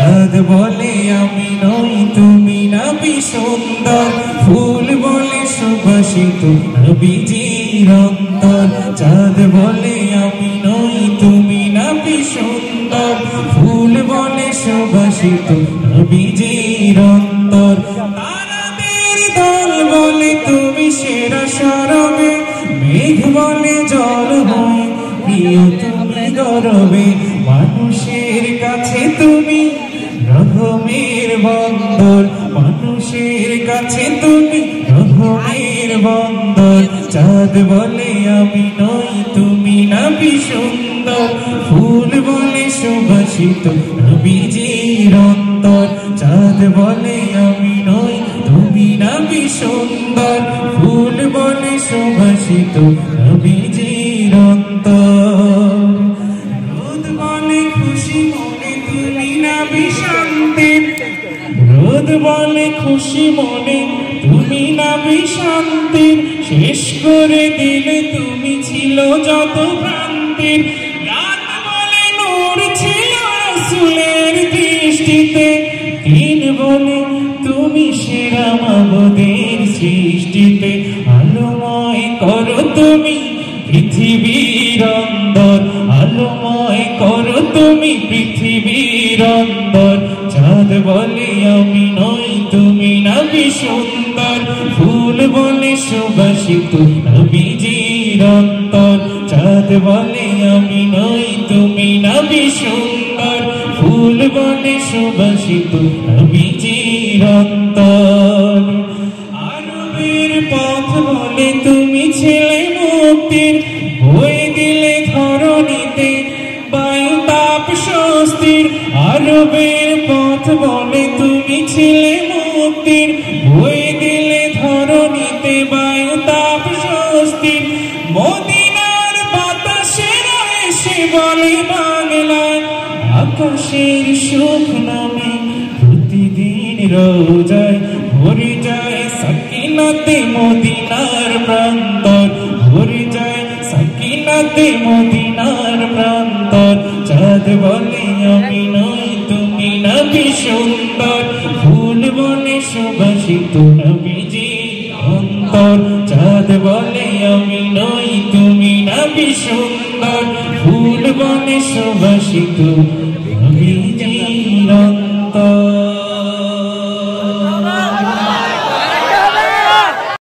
চাঁদ বলে আমি নই তুমি নবী সুন্দর, ফুল বলে সুবাসিত নবীজির অন্তর। চাঁদ বলে আমি নই তুমি নবী সুন্দর, ফুল বলে সুবাসিত নবীজির অন্তর। তারাদের দল বলে তুমি সেরা সরবে, মেঘ বলে জল হয় প্রিয় তুমি গরবে। মানুষের কাছে তুমি রহমের বন্দর, মানুষের কাছে তুমি রহমের বন্দর। চাঁদ বলে আমি নই তুমি নবী সুন্দর, ফুল বলে সুবাসিত নবীজির অন্তর। চাঁদ বলে আমি নই তুমি নবী সুন্দর, ফুল বলে সুবাসিত নবীজির অন্তর। রোদ বলে খুশি মনে তুমি নবী শান্তির, রোদ বলে খুশি মনে তুমি নবী শান্তির। শেষ করে দিলে তুমি ছিল যত ভ্রান্তির, রাত বলে নূর ছিল রাসূলের দৃষ্টিতে। দিন বলে তুমি সেরা মাবুদের সৃষ্টিতে, আলোময় করো তুমি পৃথিবীর অন্দর, আলোময় করো তুমি পৃথিবীর অন্দর। চাঁদ বলে আমি নই তুমি নবী সুন্দর, ফুল বলে সুবাসিত নবীজির অন্তর। চাঁদ বলে আমি নই তুমি নবী সুন্দর, ফুল বলে সুবাসিত নবীজির অন্তর। আরবের পথ বলে তুমি ছিলে মুক্তির, বয়ে দিলে ধরণীতে বায়ু তাপ স্বস্তির। আরবের পথ বলে তুমি ছিলে মুক্তির, বয়ে দিলে ধরণীতে বায়ু তাপ স্বস্তির। মদিনার বাতাসেরা এসে বলে বাংলায়, আকাশের সুখ নামে প্রতিদিন রোজায় ভরে যায় সাকিনাতে মদিনার প্রান্তর, ভরে যায় সাকিনাতে মদিনার প্রান্তর। চাঁদ বলে আমি নই তুমি নবী সুন্দর, ফুল বলে সুবাসিত নবীজির অন্তর। চাঁদ বলে আমি নই তুমি নবী সুন্দর, ফুল বলে সুবাসিত নবীজির